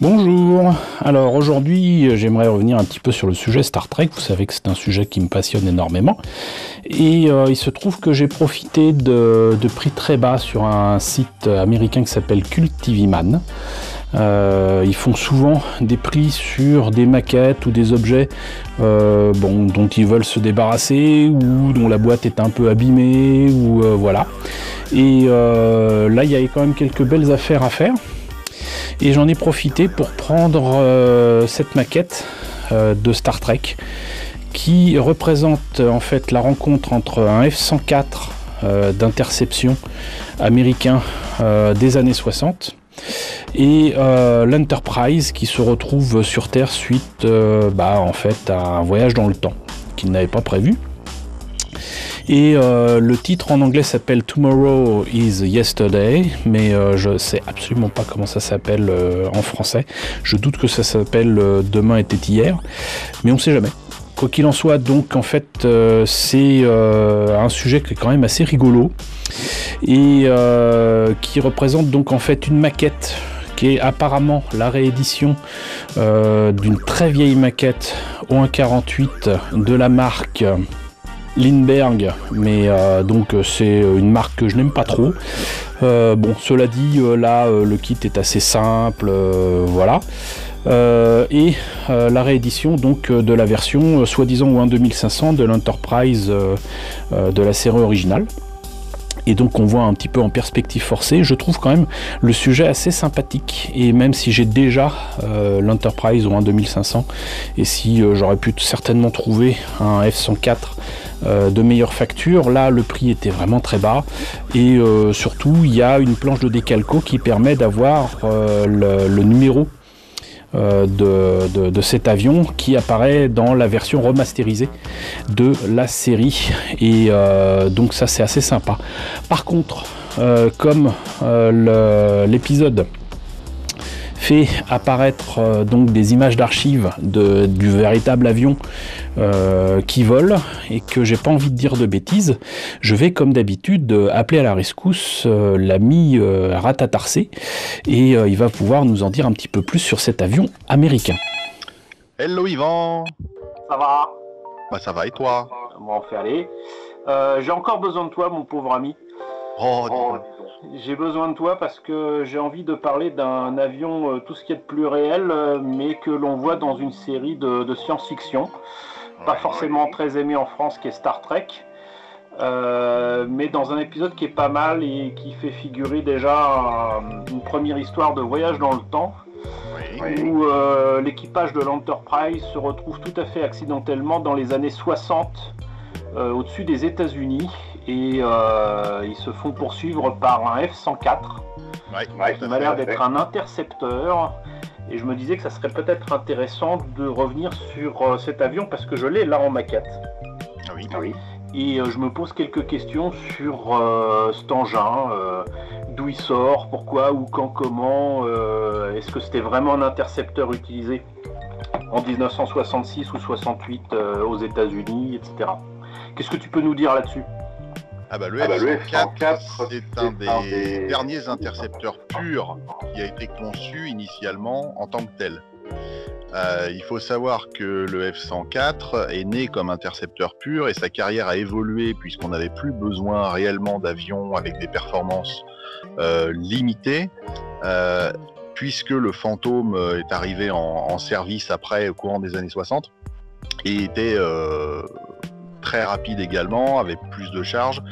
Bonjour, alors aujourd'hui j'aimerais revenir un petit peu sur le sujet Star Trek. Vous savez que c'est un sujet qui me passionne énormément et il se trouve que j'ai profité de prix très bas sur un site américain qui s'appelle Cult TV Man. Ils font souvent des prix sur des maquettes ou des objets dont ils veulent se débarrasser ou dont la boîte est un peu abîmée ou voilà. Et là il y avait quand même quelques belles affaires à faire. Et j'en ai profité pour prendre cette maquette de Star Trek qui représente en fait la rencontre entre un F-104 d'interception américain des années 60 et l'Enterprise qui se retrouve sur Terre suite en fait à un voyage dans le temps qu'il n'avait pas prévu. Et le titre en anglais s'appelle Tomorrow is Yesterday, mais je sais absolument pas comment ça s'appelle en français. Je doute que ça s'appelle Demain était hier, mais on sait jamais. Quoi qu'il en soit, donc en fait c'est un sujet qui est quand même assez rigolo et qui représente donc en fait une maquette qui est apparemment la réédition d'une très vieille maquette au 1.48 de la marque Lindbergh, mais donc c'est une marque que je n'aime pas trop. Cela dit, là le kit est assez simple, voilà. Et la réédition donc de la version soi-disant au 1.2500 de l'Enterprise de la série originale. Et donc on voit un petit peu en perspective forcée. Je trouve quand même le sujet assez sympathique. Et même si j'ai déjà l'Enterprise au 1.2500, et si j'aurais pu certainement trouver un F-104 de meilleure facture, là le prix était vraiment très bas. Et surtout il y a une planche de décalco qui permet d'avoir le numéro de cet avion qui apparaît dans la version remasterisée de la série et donc ça c'est assez sympa. Par contre comme l'épisode fait apparaître donc des images d'archives du véritable avion qui vole et que j'ai pas envie de dire de bêtises, je vais comme d'habitude appeler à la rescousse l'ami Ratatarsé et il va pouvoir nous en dire un petit peu plus sur cet avion américain. Hello Yvan. Ça va? Bah ça va et toi? Bon, on fait aller. J'ai encore besoin de toi, mon pauvre ami. J'ai besoin de toi parce que j'ai envie de parler d'un avion, tout ce qui est de plus réel, mais que l'on voit dans une série de science-fiction. Pas forcément très aimé en France, qui est Star Trek. Mais dans un épisode qui est pas mal et qui fait figurer déjà une première histoire de voyage dans le temps. Où l'équipage de l'Enterprise se retrouve tout à fait accidentellement dans les années 60 au-dessus des États-Unis et ils se font poursuivre par un F-104 qui m'a l'air d'être un intercepteur et je me disais que ça serait peut-être intéressant de revenir sur cet avion parce que je l'ai là en maquette. Oui. Et je me pose quelques questions sur cet engin, d'où il sort, pourquoi, où, quand, comment, est-ce que c'était vraiment un intercepteur utilisé en 1966 ou 68 aux États-Unis, etc. Qu'est-ce que tu peux nous dire là-dessus? Le F-104, c'est un des derniers intercepteurs purs qui a été conçu initialement en tant que tel. Il faut savoir que le F-104 est né comme intercepteur pur et sa carrière a évolué puisqu'on n'avait plus besoin réellement d'avions avec des performances limitées, puisque le Phantom est arrivé en service après au courant des années 60 et était très rapide également, avec plus de charge,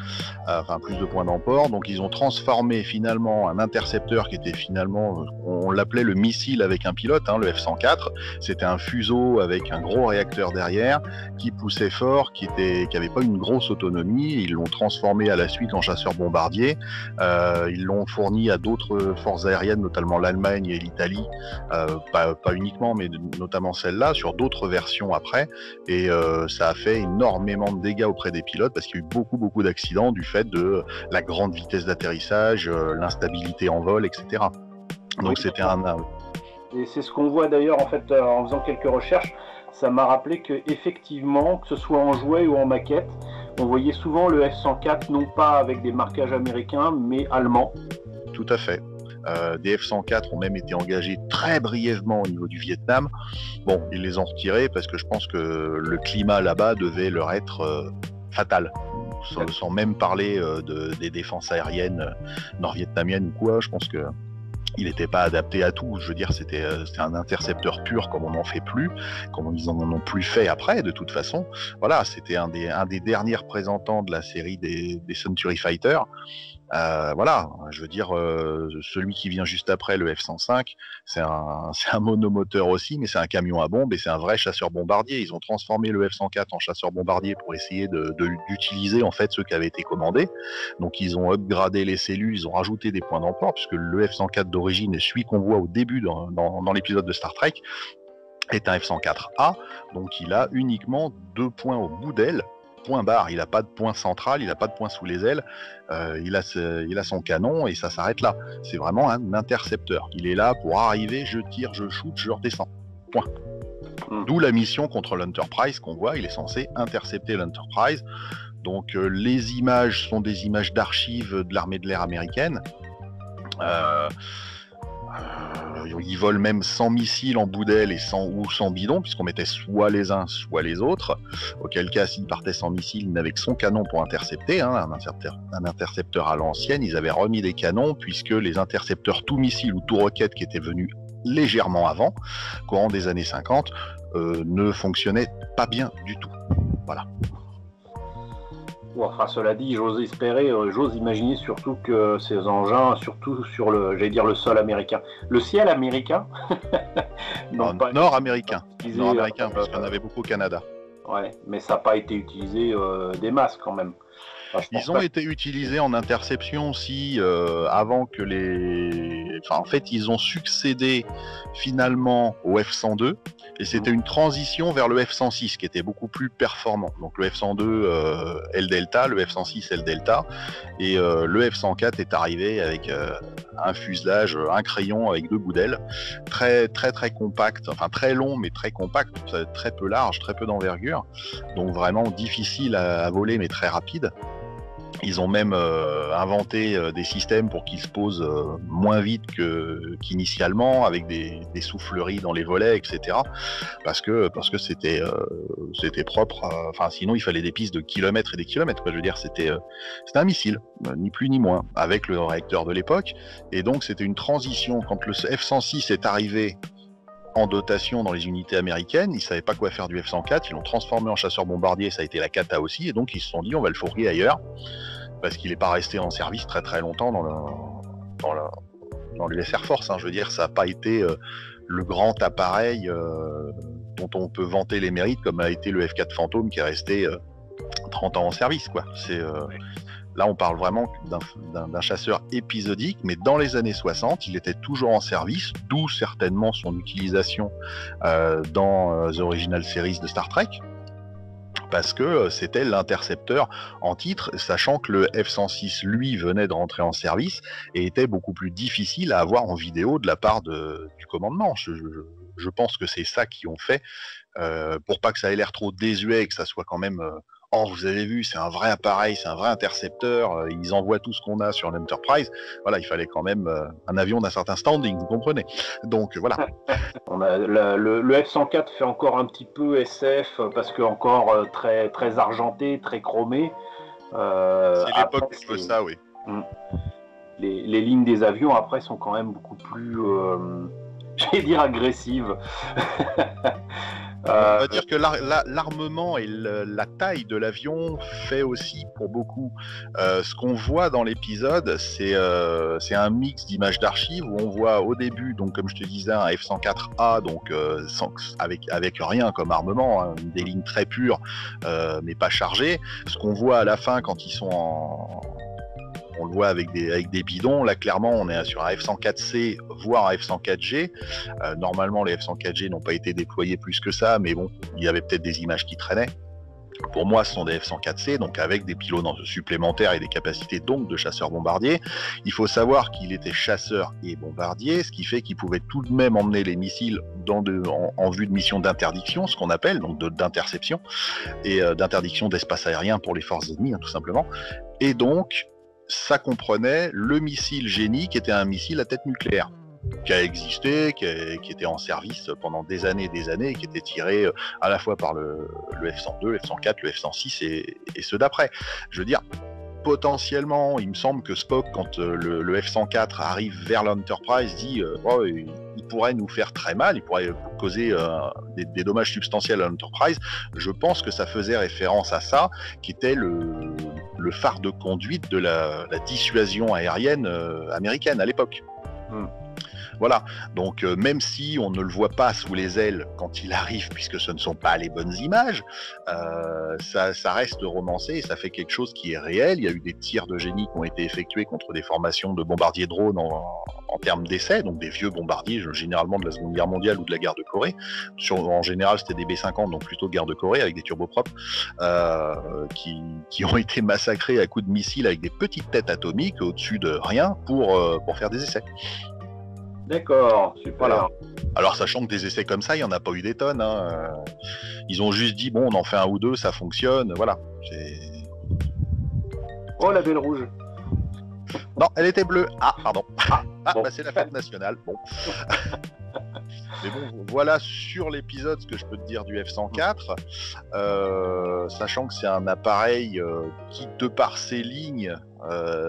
plus de points d'emport. Donc ils ont transformé finalement un intercepteur qui était finalement, on l'appelait le missile avec un pilote, le F-104. C'était un fuseau avec un gros réacteur derrière qui poussait fort, qui avait pas une grosse autonomie. Ils l'ont transformé à la suite en chasseur bombardier. Ils l'ont fourni à d'autres forces aériennes, notamment l'Allemagne et l'Italie, pas uniquement, mais notamment celle-là, sur d'autres versions après. Et ça a fait énormément de dégâts auprès des pilotes parce qu'il y a eu beaucoup d'accidents du fait de la grande vitesse d'atterrissage, l'instabilité en vol, etc. Donc c'était Et c'est ce qu'on voit d'ailleurs en fait en faisant quelques recherches. Ça m'a rappelé que effectivement, que ce soit en jouet ou en maquette, on voyait souvent le F-104 non pas avec des marquages américains mais allemands. Tout à fait. Des F-104 ont même été engagés très brièvement au niveau du Vietnam. Bon, ils les ont retirés parce que je pense que le climat là-bas devait leur être fatal. Sans même parler des défenses aériennes nord-vietnamiennes ou quoi, je pense que il n'était pas adapté à tout. Je veux dire, c'était un intercepteur pur comme on n'en fait plus, comme ils en ont plus fait après, de toute façon. Voilà, c'était un des derniers représentants de la série des Century Fighter. Voilà, je veux dire, celui qui vient juste après, le F-105, c'est un monomoteur aussi, mais c'est un camion à bombe et c'est un vrai chasseur bombardier. Ils ont transformé le F-104 en chasseur bombardier pour essayer d'utiliser en fait ceux qui avaient été commandés. Donc ils ont upgradé les cellules, ils ont rajouté des points d'emport, puisque le F-104 d'origine est celui qu'on voit au début dans l'épisode de Star Trek, est un F-104A, donc il a uniquement 2 points au bout d'aile, point barre, il n'a pas de point central, il n'a pas de point sous les ailes, il a son canon et ça s'arrête là. C'est vraiment un intercepteur. Il est là pour arriver, je tire, je shoot, je redescends. Point. D'où la mission contre l'Enterprise qu'on voit, il est censé intercepter l'Enterprise. Donc les images sont des images d'archives de l'armée de l'air américaine. Ils volent même sans missiles en bout d'aile et sans bidon, puisqu'on mettait soit les uns, soit les autres. Auquel cas, s'ils partaient sans missiles, ils n'avaient que son canon pour intercepter, hein, un intercepteur à l'ancienne. Ils avaient remis des canons, puisque les intercepteurs tout missiles ou tout roquette qui étaient venus légèrement avant, courant des années 50, ne fonctionnaient pas bien du tout. Voilà. Enfin, cela dit, j'ose imaginer surtout que ces engins, surtout sur le sol américain. Le ciel américain Nord-américain. Nord-américain, parce qu'on avait beaucoup au Canada. Ouais, mais ça n'a pas été utilisé des masses quand même. Enfin, ils ont été utilisés en interception aussi avant que les... Enfin, en fait, ils ont succédé finalement au F-102 et c'était une transition vers le F-106 qui était beaucoup plus performant. Donc le F-102 L-Delta, le F-106 L-Delta et le F-104 est arrivé avec un fuselage, un crayon avec 2 bouts d'aile, très très très compact, enfin très long mais très compact, très peu large, très peu d'envergure, donc vraiment difficile à voler mais très rapide. Ils ont même inventé des systèmes pour qu'ils se posent moins vite qu'initialement, avec des souffleries dans les volets, etc. Parce que c'était propre. Enfin, sinon il fallait des pistes de kilomètres et des kilomètres. Quoi. Je veux dire, c'était un missile, ni plus ni moins, avec le réacteur de l'époque. Et donc c'était une transition. Quand le F-106 est arrivé en dotation dans les unités américaines, ils savaient pas quoi faire du F-104, ils l'ont transformé en chasseur bombardier, ça a été la cata aussi, et donc ils se sont dit on va le fourguer ailleurs, parce qu'il n'est pas resté en service très très longtemps dans l'US Air Force, hein. Je veux dire, ça n'a pas été le grand appareil dont on peut vanter les mérites, comme a été le F-4 Phantom qui est resté 30 ans en service, quoi. Là, on parle vraiment d'un chasseur épisodique, mais dans les années 60, il était toujours en service, d'où certainement son utilisation dans The Original Series de Star Trek, parce que c'était l'intercepteur en titre, sachant que le F-106, lui, venait de rentrer en service et était beaucoup plus difficile à avoir en vidéo de la part du commandement. Je pense que c'est ça qu'ils ont fait, pour pas que ça ait l'air trop désuet et que ça soit quand même... Oh, vous avez vu, c'est un vrai appareil, c'est un vrai intercepteur, ils envoient tout ce qu'on a sur l'Enterprise. Voilà, il fallait quand même un avion d'un certain standing, vous comprenez. Donc voilà. Le F-104 fait encore un petit peu SF, parce que encore très, très argenté, très chromé. C'est l'époque qui veut ça, oui. Les lignes des avions, après, sont quand même beaucoup plus, j'allais dire, agressives. On va dire que l'armement et la taille de l'avion fait aussi pour beaucoup. Ce qu'on voit dans l'épisode, c'est un mix d'images d'archives où on voit au début, donc comme je te disais, un F-104A, donc avec rien comme armement, hein, des lignes très pures, mais pas chargées. Ce qu'on voit à la fin quand ils sont on le voit avec des bidons. Là, clairement, on est sur un F-104C, voire un F-104G. Normalement, les F-104G n'ont pas été déployés plus que ça, mais bon, il y avait peut-être des images qui traînaient. Pour moi, ce sont des F-104C, donc avec des pylônes supplémentaires et des capacités donc de chasseur-bombardier. Il faut savoir qu'il était chasseur et bombardier, ce qui fait qu'il pouvait tout de même emmener les missiles en vue de mission d'interdiction, ce qu'on appelle, donc d'interception, et d'interdiction d'espace aérien pour les forces ennemies, hein, tout simplement. Et donc, ça comprenait le missile Génie, qui était un missile à tête nucléaire, qui a existé, qui était en service pendant des années et des années, et qui était tiré à la fois par le F-102, le F-104, le F-106 et ceux d'après. Je veux dire, potentiellement, il me semble que Spock, quand le F-104 arrive vers l'Enterprise, dit oh, il pourrait nous faire très mal, il pourrait causer des dommages substantiels à l'Enterprise. Je pense que ça faisait référence à ça, qui était le phare de conduite de la dissuasion aérienne américaine à l'époque. Voilà, donc même si on ne le voit pas sous les ailes quand il arrive, puisque ce ne sont pas les bonnes images, ça reste romancé et ça fait quelque chose qui est réel. Il y a eu des tirs de génie qui ont été effectués contre des formations de bombardiers drones en termes d'essais, donc des vieux bombardiers, généralement de la Seconde Guerre mondiale ou de la guerre de Corée. En général, c'était des B-50, donc plutôt guerre de Corée, avec des turboprops, qui ont été massacrés à coups de missiles avec des petites têtes atomiques au-dessus de rien pour faire des essais. D'accord, super. Voilà. Alors, sachant que des essais comme ça, il n'y en a pas eu des tonnes. Hein. Ils ont juste dit, bon, on en fait un ou deux, ça fonctionne. Voilà. Oh, la belle rouge. Non, elle était bleue. Ah, pardon. Bon. Bah, c'est la fête nationale. Bon. Mais bon, voilà sur l'épisode ce que je peux te dire du F-104, sachant que c'est un appareil qui, de par ses lignes,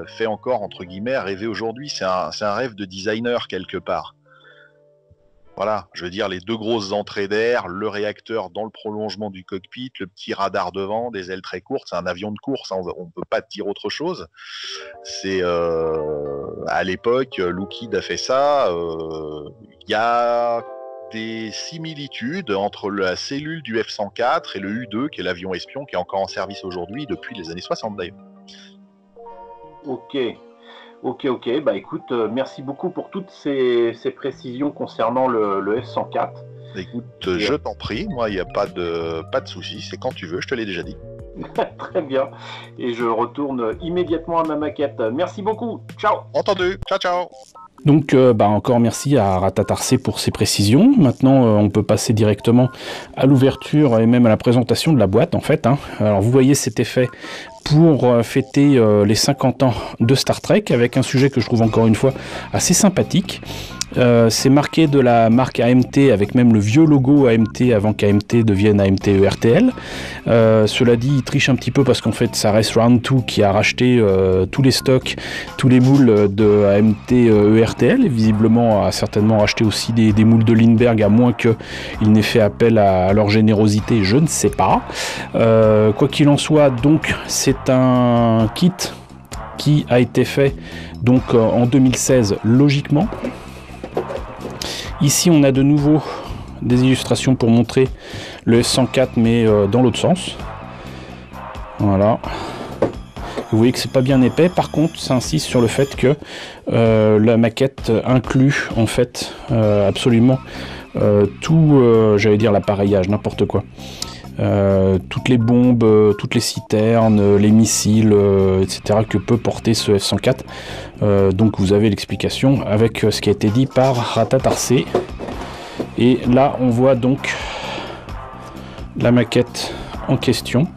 fait encore, entre guillemets, rêver aujourd'hui. C'est un rêve de designer quelque part. Voilà, je veux dire, les deux grosses entrées d'air, le réacteur dans le prolongement du cockpit, le petit radar devant, des ailes très courtes, c'est un avion de course, hein, on ne peut pas dire autre chose. C'est à l'époque, Lockheed a fait ça, il y a des similitudes entre la cellule du F-104 et le U-2, qui est l'avion espion, qui est encore en service aujourd'hui depuis les années 60 d'ailleurs. Ok, bah écoute, merci beaucoup pour toutes ces précisions concernant le F-104. Écoute, je t'en prie, moi il n'y a pas de souci, c'est quand tu veux, je te l'ai déjà dit. Très bien, et je retourne immédiatement à ma maquette. Merci beaucoup, ciao. Entendu, ciao. Donc encore merci à Ratatarcé pour ses précisions. Maintenant on peut passer directement à l'ouverture et même à la présentation de la boîte en fait. Alors vous voyez cet effet pour fêter les 50 ans de Star Trek avec un sujet que je trouve encore une fois assez sympathique. C'est marqué de la marque AMT avec même le vieux logo AMT avant qu'AMT devienne AMT ERTL. Cela dit, il triche un petit peu parce qu'en fait ça reste Round 2 qui a racheté tous les stocks, tous les moules de AMT ERTL et visiblement a certainement racheté aussi des moules de Lindbergh à moins qu'il n'ait fait appel à leur générosité, je ne sais pas. Quoi qu'il en soit, donc c'est un kit qui a été fait donc en 2016 logiquement. Ici on a de nouveau des illustrations pour montrer le S104 mais dans l'autre sens. Voilà. Vous voyez que c'est pas bien épais, par contre ça insiste sur le fait que la maquette inclut en fait absolument tout, j'allais dire l'appareillage, n'importe quoi. Toutes les bombes, toutes les citernes, les missiles, etc. que peut porter ce F-104. Donc vous avez l'explication avec ce qui a été dit par Ratatarcé. Et là on voit donc la maquette en question.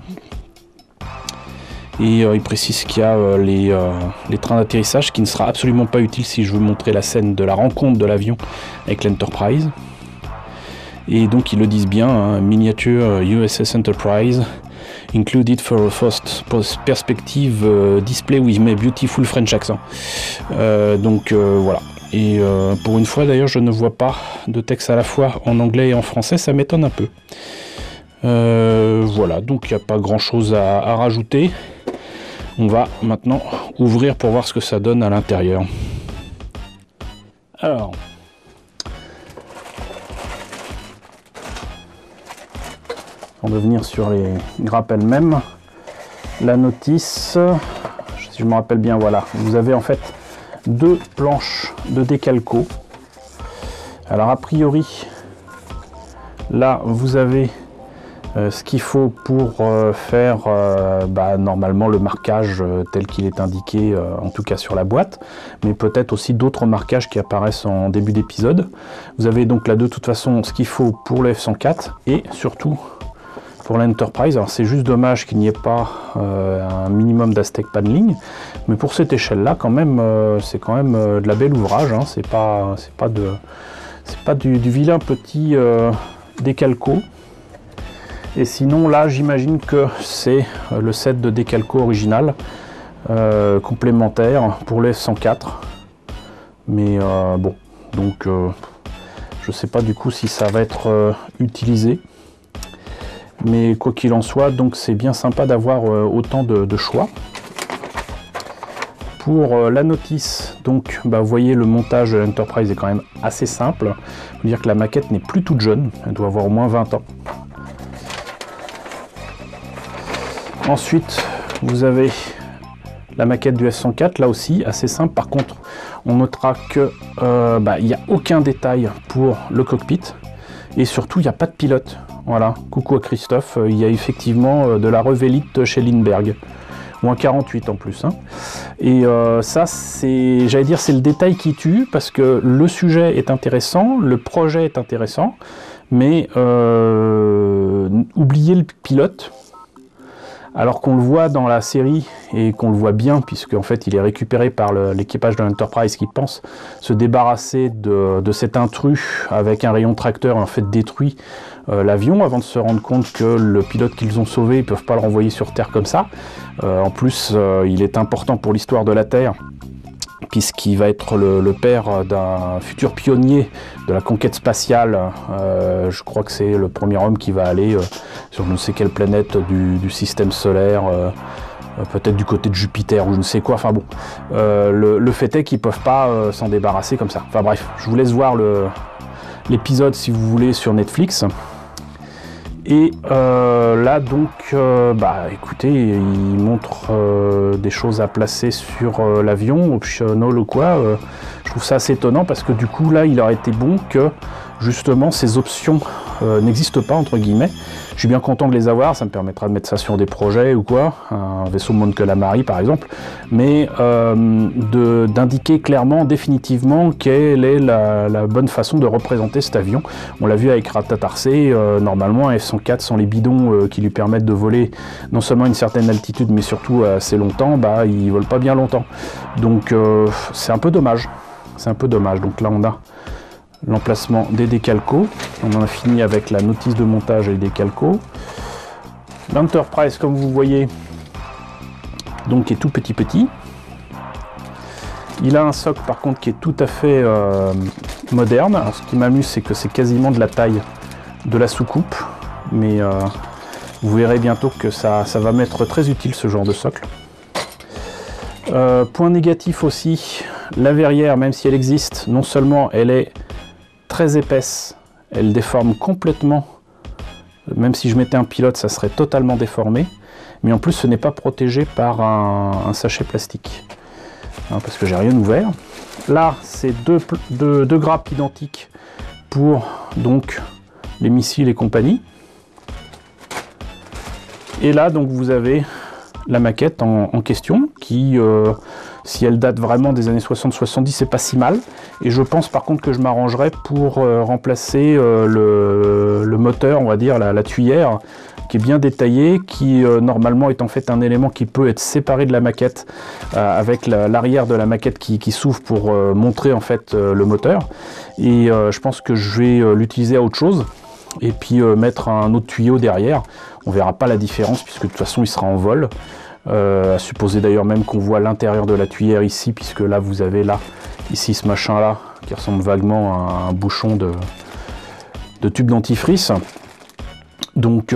Et il précise qu'il y a les trains d'atterrissage, qui ne sera absolument pas utile si je veux montrer la scène de la rencontre de l'avion avec l'Enterprise. Et donc ils le disent bien, miniature USS Enterprise, included for a first perspective display with my beautiful French accent. Donc voilà. Et pour une fois d'ailleurs je ne vois pas de texte à la fois en anglais et en français, ça m'étonne un peu. Voilà, donc il n'y a pas grand chose à rajouter. On va maintenant ouvrir pour voir ce que ça donne à l'intérieur. Alors... Avant de venir sur les grappes elles-mêmes, la notice, si je me rappelle bien, voilà, vous avez en fait deux planches de décalco. Alors a priori, là vous avez ce qu'il faut pour faire normalement le marquage tel qu'il est indiqué, en tout cas sur la boîte, mais peut-être aussi d'autres marquages qui apparaissent en début d'épisode. Vous avez donc là de toute façon ce qu'il faut pour le F-104 et surtout pour l'Enterprise. Alors c'est juste dommage qu'il n'y ait pas un minimum d'Aztec paneling, mais pour cette échelle-là, quand même, c'est quand même de la belle ouvrage. Hein. C'est pas du vilain petit décalco. Et sinon, là, j'imagine que c'est le set de décalco original complémentaire pour le F-104. Mais bon, donc je sais pas du coup si ça va être utilisé. Mais quoi qu'il en soit, donc c'est bien sympa d'avoir autant de choix. Pour la notice, donc vous voyez le montage de l'Enterprise est quand même assez simple. Il faut dire que la maquette n'est plus toute jeune, elle doit avoir au moins 20 ans. Ensuite, vous avez la maquette du F-104, là aussi assez simple. Par contre, on notera que il n'y a aucun détail pour le cockpit et surtout il n'y a pas de pilote. Voilà, coucou à Christophe, il y a effectivement de la Revélite chez Lindbergh, ou un 48 en plus. Hein. Et ça, c'est, j'allais dire, c'est le détail qui tue, parce que le sujet est intéressant, le projet est intéressant, mais oubliez le pilote, alors qu'on le voit dans la série, et qu'on le voit bien, puisque en fait il est récupéré par l'équipage de l'Enterprise qui pense se débarrasser de cet intrus avec un rayon tracteur en fait détruit l'avion avant de se rendre compte que le pilote qu'ils ont sauvé, ils ne peuvent pas le renvoyer sur Terre comme ça. En plus, il est important pour l'histoire de la Terre, puisqu'il va être le père d'un futur pionnier de la conquête spatiale. Je crois que c'est le premier homme qui va aller sur je ne sais quelle planète du système solaire, peut-être du côté de Jupiter ou je ne sais quoi. Enfin bon, le fait est qu'ils ne peuvent pas s'en débarrasser comme ça. Enfin bref, je vous laisse voir l'épisode si vous voulez sur Netflix. Et là donc, écoutez, il montre des choses à placer sur l'avion, optional ou quoi. Je trouve ça assez étonnant parce que du coup là, il aurait été bon que justement ces options n'existent pas entre guillemets. Je suis bien content de les avoir, ça me permettra de mettre ça sur des projets ou quoi, un vaisseau Mon Calamari par exemple, mais d'indiquer clairement, définitivement, quelle est la bonne façon de représenter cet avion. On l'a vu avec Ratatarcé, normalement un F-104 sans les bidons qui lui permettent de voler non seulement une certaine altitude, mais surtout assez longtemps, il vole pas bien longtemps. Donc c'est un peu dommage, c'est un peu dommage. Donc là on a l'emplacement des décalcos. On en a fini avec la notice de montage et les décalcos. L'Enterprise, comme vous voyez, donc est tout petit. Il a un socle par contre qui est tout à fait moderne. Alors, ce qui m'amuse, c'est que c'est quasiment de la taille de la soucoupe, mais vous verrez bientôt que ça va m'être très utile ce genre de socle. Point négatif aussi, la verrière, même si elle existe, non seulement elle est très épaisse, elle déforme complètement, même si je mettais un pilote ça serait totalement déformé, mais en plus ce n'est pas protégé par un sachet plastique, hein, parce que j'ai rien ouvert. Là c'est deux grappes identiques pour donc les missiles et compagnie, et là donc vous avez la maquette en question qui si elle date vraiment des années 60-70, c'est pas si mal. Et je pense par contre que je m'arrangerai pour remplacer le moteur, on va dire, la tuyère, qui est bien détaillée, qui normalement est en fait un élément qui peut être séparé de la maquette, avec l'arrière de la maquette qui s'ouvre pour montrer en fait le moteur. Et je pense que je vais l'utiliser à autre chose. Et puis mettre un autre tuyau derrière. On verra pas la différence puisque de toute façon il sera en vol. À supposer d'ailleurs même qu'on voit l'intérieur de la tuyère ici, puisque là vous avez ici ce machin là qui ressemble vaguement à un bouchon de tube dentifrice. Donc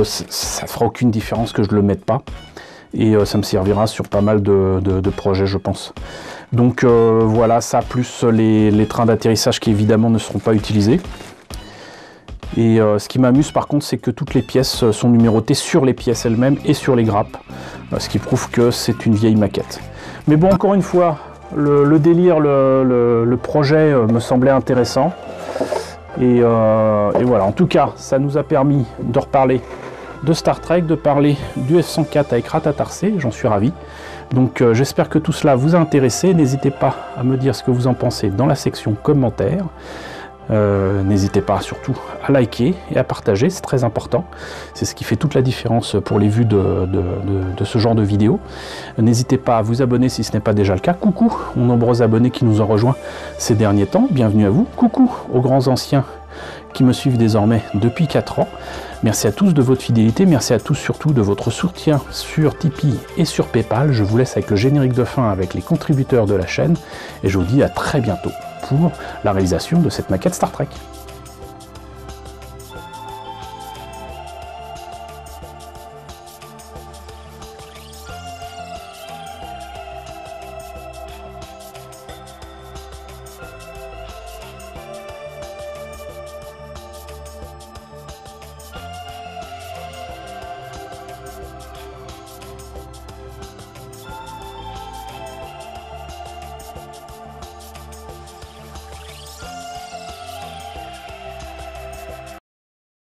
ça fera aucune différence que je le mette pas, et ça me servira sur pas mal de projets je pense. Donc voilà, ça plus les trains d'atterrissage qui évidemment ne seront pas utilisés. Et ce qui m'amuse par contre, c'est que toutes les pièces sont numérotées sur les pièces elles-mêmes et sur les grappes, ce qui prouve que c'est une vieille maquette. Mais bon, encore une fois, le délire, le projet me semblait intéressant. Et voilà, en tout cas, ça nous a permis de reparler de Star Trek, de parler du F-104 avec Ratatarcé, j'en suis ravi. Donc j'espère que tout cela vous a intéressé. N'hésitez pas à me dire ce que vous en pensez dans la section commentaires. N'hésitez pas surtout à liker et à partager, c'est très important. C'est ce qui fait toute la différence pour les vues de ce genre de vidéos. N'hésitez pas à vous abonner si ce n'est pas déjà le cas. Coucou aux nombreux abonnés qui nous ont rejoints ces derniers temps, bienvenue à vous. Coucou aux grands anciens qui me suivent désormais depuis 4 ans. Merci à tous de votre fidélité, merci à tous surtout de votre soutien sur Tipeee et sur Paypal. Je vous laisse avec le générique de fin avec les contributeurs de la chaîne et je vous dis à très bientôt pour la réalisation de cette maquette Star Trek.